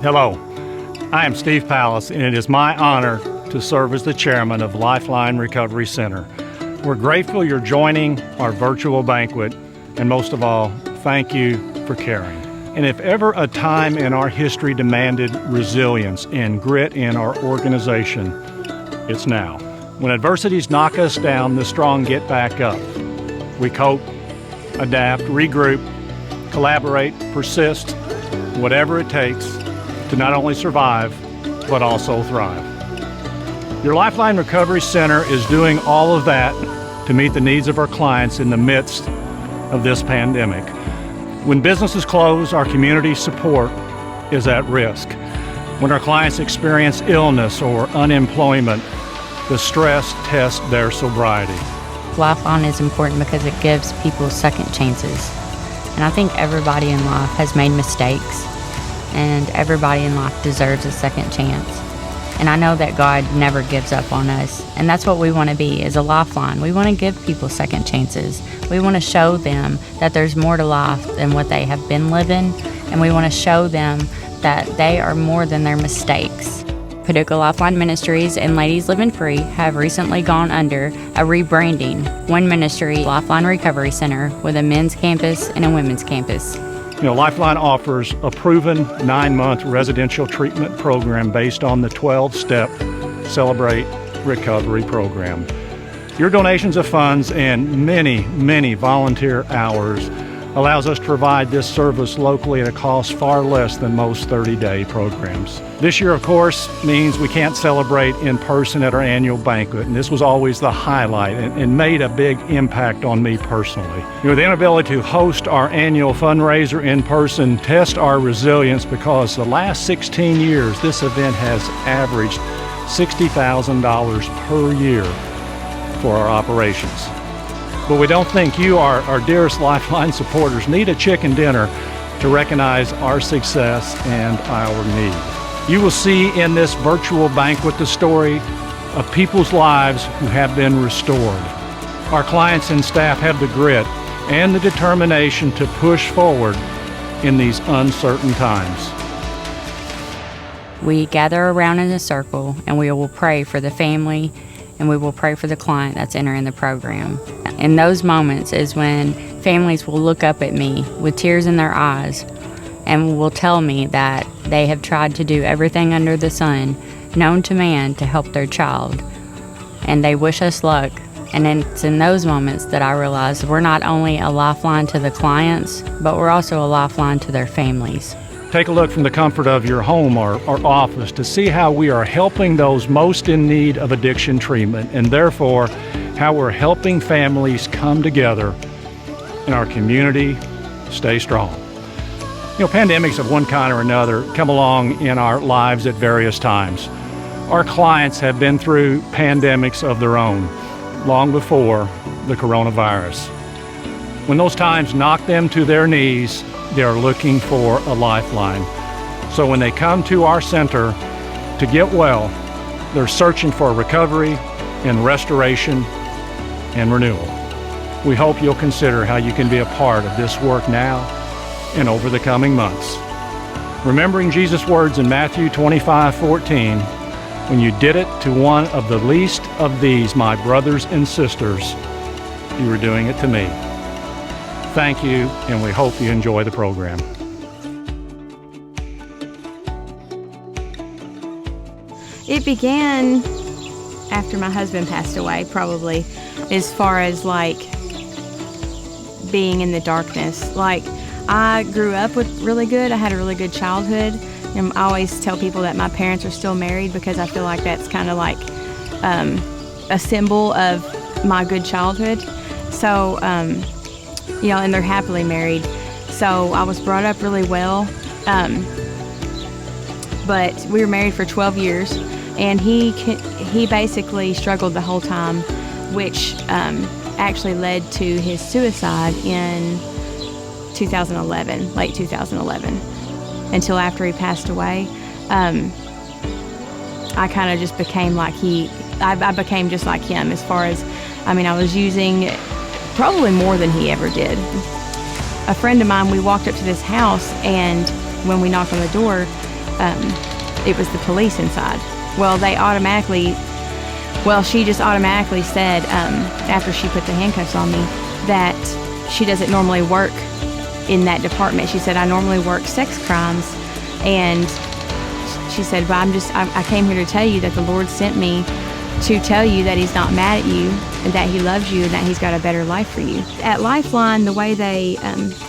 Hello, I am Steve Pallas, and it is my honor to serve as the chairman of Lifeline Recovery Center. We're grateful you're joining our virtual banquet, and most of all, thank you for caring. And if ever a time in our history demanded resilience and grit in our organization, it's now. When adversities knock us down, the strong get back up. We cope, adapt, regroup, collaborate, persist, whatever it takes to not only survive, but also thrive. Your Lifeline Recovery Center is doing all of that to meet the needs of our clients in the midst of this pandemic. When businesses close, our community support is at risk. When our clients experience illness or unemployment, the stress tests their sobriety. Lifeline is important because it gives people second chances. And I think everybody in life has made mistakes, and everybody in life deserves a second chance. And I know that God never gives up on us, and that's what we want to be, is a lifeline. We want to give people second chances. We want to show them that there's more to life than what they have been living, and we want to show them that they are more than their mistakes. Paducah Lifeline Ministries and Ladies Living Free have recently gone under a rebranding, one ministry, Lifeline Recovery Center, with a men's campus and a women's campus. Lifeline offers a proven 9-month residential treatment program based on the 12-step Celebrate Recovery program. Your donations of funds and many volunteer hours allows us to provide this service locally at a cost far less than most 30-day programs. This year, of course, means we can't celebrate in person at our annual banquet, and this was always the highlight and made a big impact on me personally. The inability to host our annual fundraiser in person tests our resilience, because the last 16 years, this event has averaged $60,000 per year for our operations. But we don't think you, our dearest Lifeline supporters, need a chicken dinner to recognize our success and our need. You will see in this virtual banquet the story of people's lives who have been restored. Our clients and staff have the grit and the determination to push forward in these uncertain times. We gather around in a circle, and we will pray for the family, and we will pray for the client that's entering the program. In those moments is when families will look up at me with tears in their eyes and will tell me that they have tried to do everything under the sun known to man to help their child, and they wish us luck. And it's in those moments that I realize we're not only a lifeline to the clients, but we're also a lifeline to their families. Take a look from the comfort of your home or office to see how we are helping those most in need of addiction treatment, and therefore how we're helping families come together and our community stay strong. Pandemics of one kind or another come along in our lives at various times. Our clients have been through pandemics of their own long before the coronavirus. When those times knock them to their knees, they are looking for a lifeline. So when they come to our center to get well, they're searching for recovery and restoration and renewal. We hope you'll consider how you can be a part of this work now and over the coming months. Remembering Jesus' words in Matthew 25:14, when you did it to one of the least of these, my brothers and sisters, you were doing it to me. Thank you, and we hope you enjoy the program. It began after my husband passed away, probably, as far as being in the darkness. I grew up with really good. I had a really good childhood. And I always tell people that my parents are still married, because I feel like that's kind of a symbol of my good childhood. So, and they're happily married. So I was brought up really well. But we were married for 12 years, and he basically struggled the whole time, which actually led to his suicide in 2011, late 2011. Until after he passed away, I kind of just became I became just like him, as far as, I was using probably more than he ever did. A friend of mine, we walked up to this house, and when we knocked on the door, it was the police inside. Well, she just automatically said, after she put the handcuffs on me, that she doesn't normally work in that department. She said, I normally work sex crimes. And she said, but I came here to tell you that the Lord sent me to tell you that He's not mad at you and that He loves you and that He's got a better life for you. At Lifeline, the way they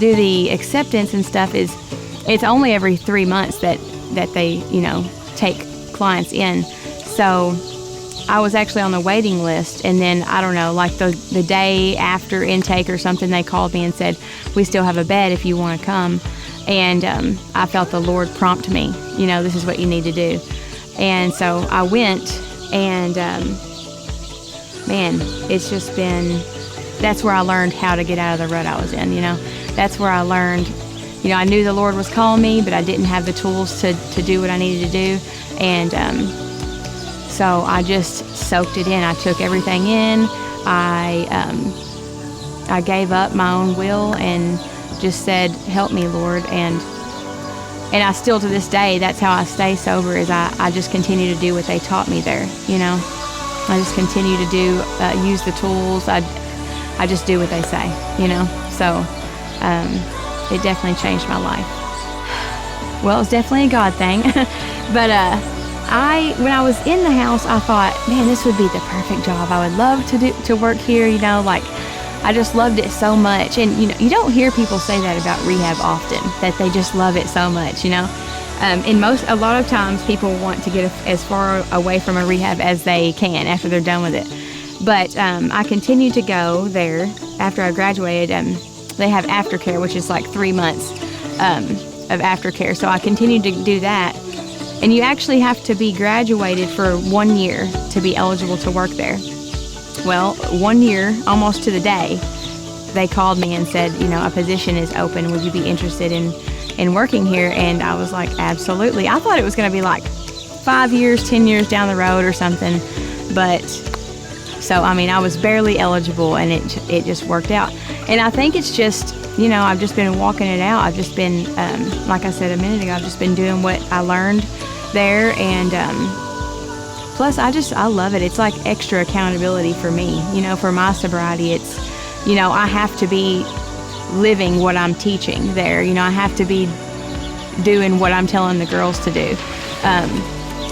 do the acceptance and stuff is it's only every 3 months that they, take clients in. So I was actually on the waiting list, and then, I don't know, like the day after intake or something, they called me and said, we still have a bed if you want to come. And I felt the Lord prompt me, this is what you need to do. And so I went, and man, it's just been, that's where I learned how to get out of the rut I was in, That's where I learned, I knew the Lord was calling me, but I didn't have the tools to do what I needed to do. And so I just soaked it in. I took everything in. I gave up my own will and just said, help me, Lord. And I still, to this day, that's how I stay sober, is I just continue to do what they taught me there, I just continue to use the tools. I just do what they say, So it definitely changed my life. Well, it's definitely a God thing. But when I was in the house, I thought, man, this would be the perfect job. I would love to work here, I just loved it so much. And, you don't hear people say that about rehab often, that they just love it so much, a lot of times people want to get as far away from a rehab as they can after they're done with it. But I continued to go there after I graduated. They have aftercare, which is like 3 months of aftercare. So I continued to do that. And you actually have to be graduated for 1 year to be eligible to work there. Well, 1 year, almost to the day, they called me and said, a position is open. Would you be interested in working here? And I was like, absolutely. I thought it was going to be like 5 years, 10 years down the road or something. But so, I was barely eligible, and it just worked out. And I think it's just, I've just been walking it out. I've just been, like I said a minute ago, I've just been doing what I learned there. And plus, I love it. It's like extra accountability for me. For my sobriety, it's, I have to be living what I'm teaching there. I have to be doing what I'm telling the girls to do.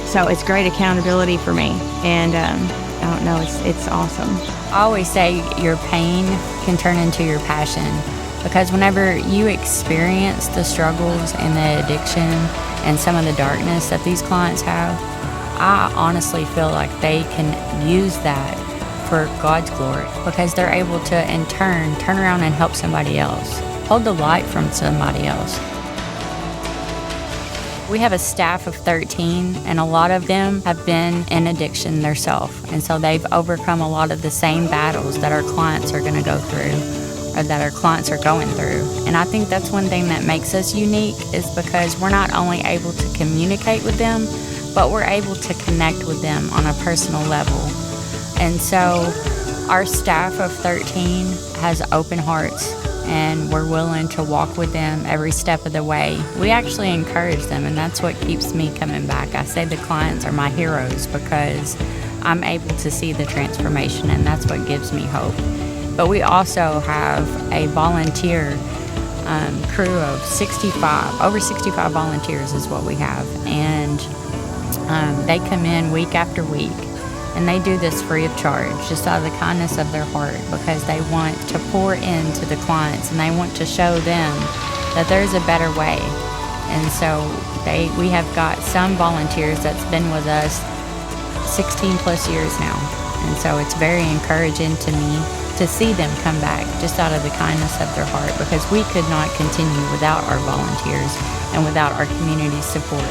So it's great accountability for me. And I don't know, it's awesome. I always say your pain can turn into your passion, because whenever you experience the struggles and the addiction and some of the darkness that these clients have, I honestly feel like they can use that for God's glory, because they're able to, in turn around and help somebody else, hold the light from somebody else. We have a staff of 13, and a lot of them have been in addiction themselves. And so they've overcome a lot of the same battles that our clients are going to go through, or that our clients are going through. And I think that's one thing that makes us unique, is because we're not only able to communicate with them, but we're able to connect with them on a personal level. And so our staff of 13 has open hearts, and we're willing to walk with them every step of the way. We actually encourage them, and that's what keeps me coming back. I say the clients are my heroes, because I'm able to see the transformation, and that's what gives me hope. But we also have a volunteer crew of 65, over 65 volunteers is what we have. And they come in week after week, and they do this free of charge, just out of the kindness of their heart, because they want to pour into the clients, and they want to show them that there's a better way. And so we have got some volunteers that's been with us 16 plus years now. And so it's very encouraging to me to see them come back just out of the kindness of their heart, because we could not continue without our volunteers and without our community support.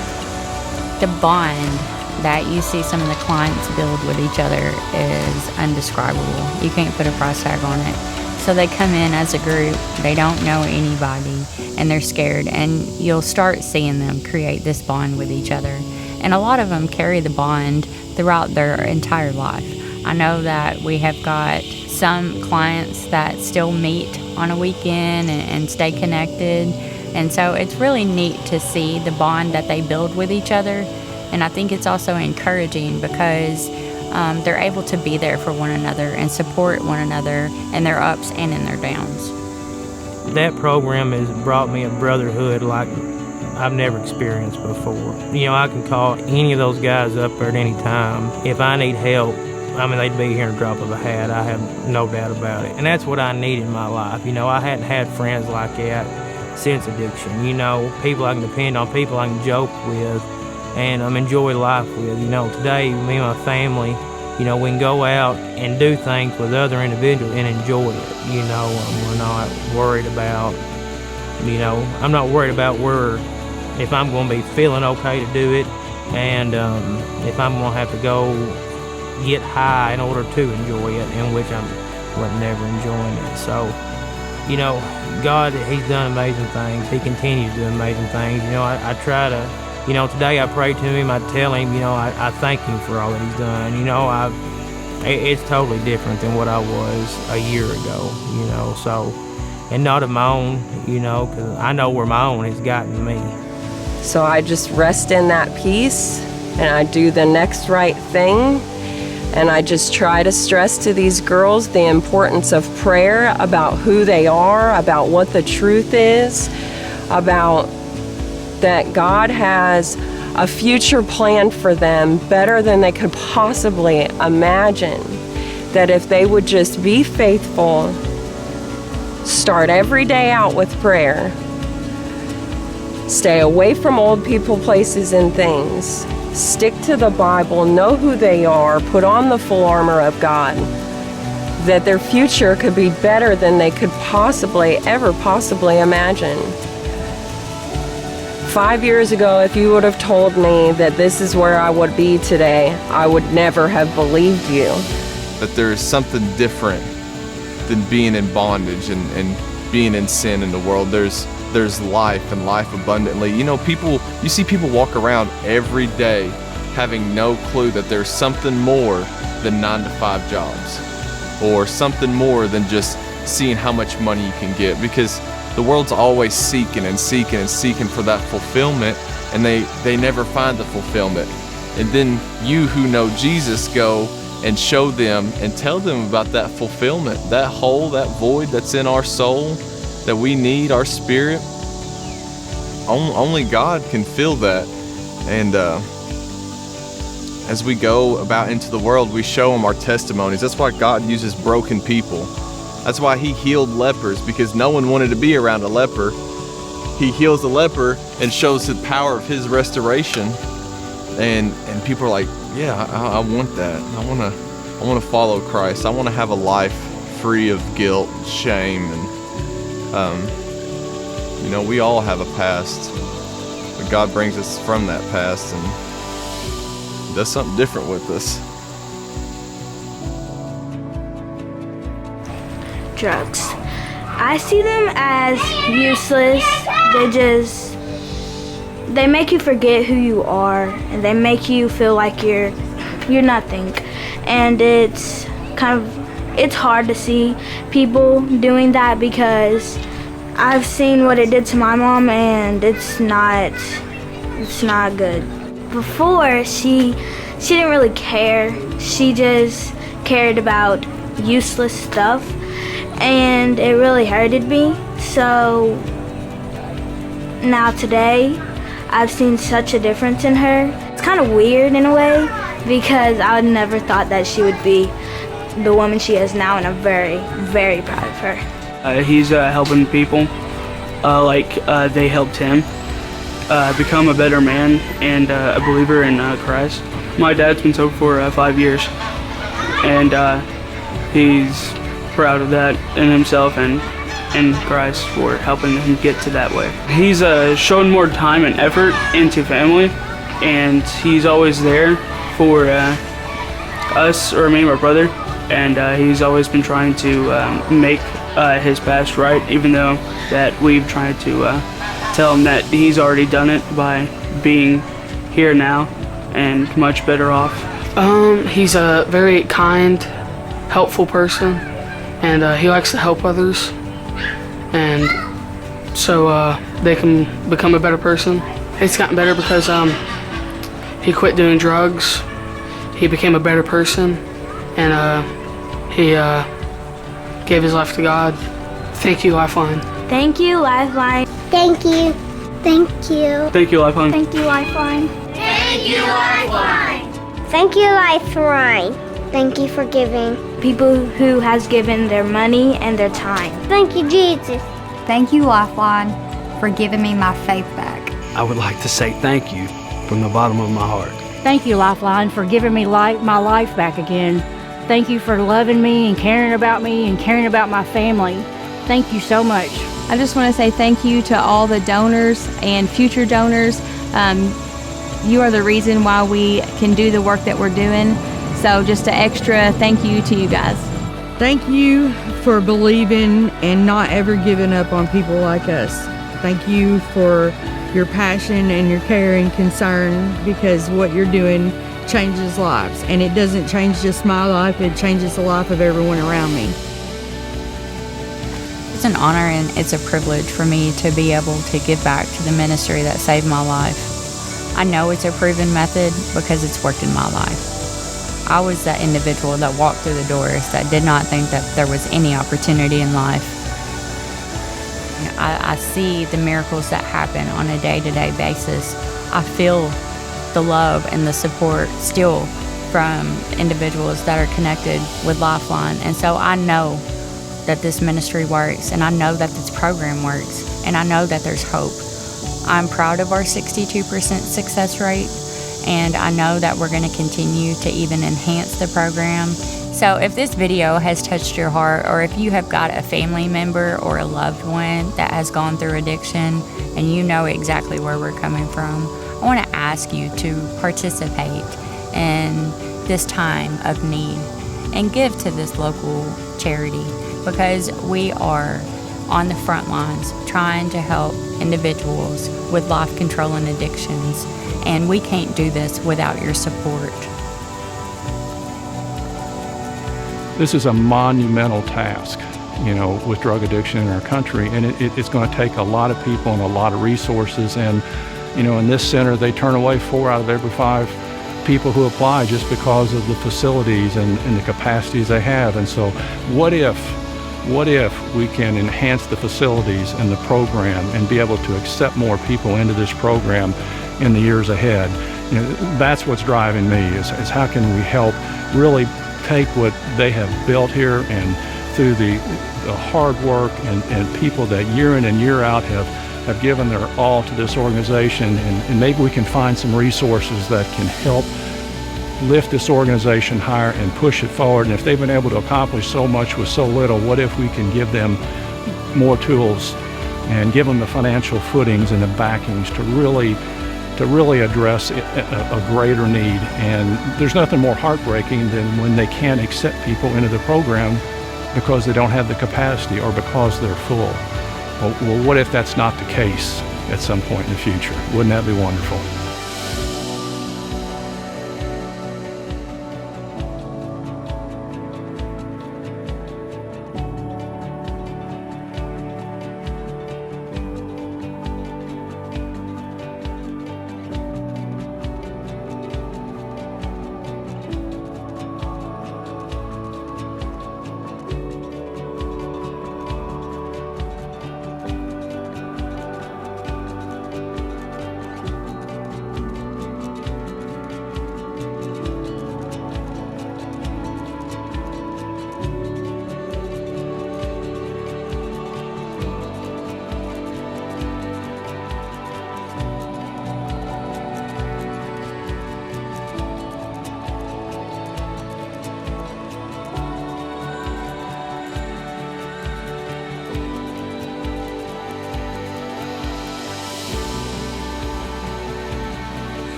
The bond that you see some of the clients build with each other is undescribable. You can't put a price tag on it. So they come in as a group, they don't know anybody, and they're scared, and you'll start seeing them create this bond with each other. And a lot of them carry the bond throughout their entire life. I know that we have got some clients that still meet on a weekend and stay connected, And so it's really neat to see the bond that they build with each other. And I think it's also encouraging because they're able to be there for one another and support one another in their ups and in their downs. That program has brought me a brotherhood like I've never experienced before. You know, I can call any of those guys up at any time. If I need help, I mean, they'd be here in a drop of a hat. I have no doubt about it. And that's what I need in my life. You know, I hadn't had friends like that since addiction. You know, people I can depend on, people I can joke with, and enjoy life with. You know, today, me and my family, you know, we can go out and do things with other individuals and enjoy it. You know, we're not worried about, you know, I'm not worried about if I'm going to be feeling okay to do it, and if I'm going to have to go get high in order to enjoy it, in which I was never enjoying it. So, you know, God, He's done amazing things. He continues to do amazing things. You know, I try to, you know, today I pray to Him. I tell Him, you know, I thank Him for all that He's done. You know, it's totally different than what I was a year ago, you know, so, and not of my own, you know, because I know where my own has gotten me. So I just rest in that peace, and I do the next right thing. And I just try to stress to these girls the importance of prayer, about who they are, about what the truth is, about that God has a future plan for them better than they could possibly imagine. That if they would just be faithful, start every day out with prayer, stay away from old people, places, and things, stick to the Bible, know who they are, put on the full armor of God, that their future could be better than they could ever possibly imagine. 5 years ago, if you would have told me that this is where I would be today, I would never have believed you. That there is something different than being in bondage and being in sin in the world. There's life and life abundantly. You know, you see people walk around every day having no clue that there's something more than 9-to-5 jobs, or something more than just seeing how much money you can get, because the world's always seeking and seeking and seeking for that fulfillment, and they never find the fulfillment. And then you who know Jesus go and show them and tell them about that fulfillment, that hole, that void that's in our soul, that we need, our spirit. Only God can fill that. And as we go about into the world, we show them our testimonies. That's why God uses broken people. That's why He healed lepers, because no one wanted to be around a leper. He heals a leper and shows the power of His restoration. And people are like, yeah, I want that. I want to follow Christ. I want to have a life free of guilt, shame, and you know, we all have a past, but God brings us from that past and does something different with us. Drugs. I see them as useless. They make you forget who you are, and they make you feel like you're nothing. And it's hard to see people doing that, because I've seen what it did to my mom, and it's not good. Before, she didn't really care. She just cared about useless stuff, and it really hurted me. So now today, I've seen such a difference in her. It's kind of weird in a way, because I would never thought that she would be the woman she is now, and I'm very, very proud of her. He's helping people like they helped him become a better man and a believer in Christ. My dad's been sober for 5 years, and he's proud of that in himself and in Christ for helping him get to that way. He's shown more time and effort into family, and he's always there for us, or me and my brother, and he's always been trying to make his past right, even though that we've tried to tell him that he's already done it by being here now and much better off. He's a very kind, helpful person, and he likes to help others, and so they can become a better person. It's gotten better because he quit doing drugs. He became a better person, and he gave his life to God. Thank you, Lifeline. Thank you, Lifeline. Thank you. Thank you. Thank you, Lifeline. Thank you, Lifeline. Thank you, Lifeline. Thank you, Lifeline. Thank you for giving. People who has given their money and their time. Thank you, Jesus. Thank you, Lifeline, for giving me my faith back. I would like to say thank you from the bottom of my heart. Thank you, Lifeline, for giving me my life back again. Thank you for loving me and caring about my family. Thank you so much. I just want to say thank you to all the donors and future donors. You are the reason why we can do the work that we're doing. So just an extra thank you to you guys. Thank you for believing and not ever giving up on people like us. Thank you for your passion and your care and concern, because what you're doing changes lives. And it doesn't change just my life, it changes the life of everyone around me. It's an honor and it's a privilege for me to be able to give back to the ministry that saved my life. I know it's a proven method because it's worked in my life. I was that individual that walked through the doors that did not think that there was any opportunity in life. I see the miracles that happen on a day-to-day basis. I feel the love and the support still from individuals that are connected with Lifeline. And so I know that this ministry works, and I know that this program works, and I know that there's hope. I'm proud of our 62% success rate, and I know that we're going to continue to even enhance the program. So if this video has touched your heart, or if you have got a family member or a loved one that has gone through addiction and you know exactly where we're coming from, I want to ask you to participate in this time of need and give to this local charity, because we are on the front lines trying to help individuals with life-controlling addictions, and we can't do this without your support. This is a monumental task, with drug addiction in our country, and it's going to take a lot of people and a lot of resources. And, in this center, they turn away 4 out of every 5 people who apply just because of the facilities and the capacities they have. And so what if we can enhance the facilities and the program and be able to accept more people into this program in the years ahead? That's what's driving me, is how can we help really take what they have built here, and through the hard work and people that year in and year out have given their all to this organization, and maybe we can find some resources that can help lift this organization higher and push it forward. And if they've been able to accomplish so much with so little, what if we can give them more tools and give them the financial footings and the backings to really address a greater need? And there's nothing more heartbreaking than when they can't accept people into the program because they don't have the capacity or because they're full. Well, what if that's not the case at some point in the future? Wouldn't that be wonderful?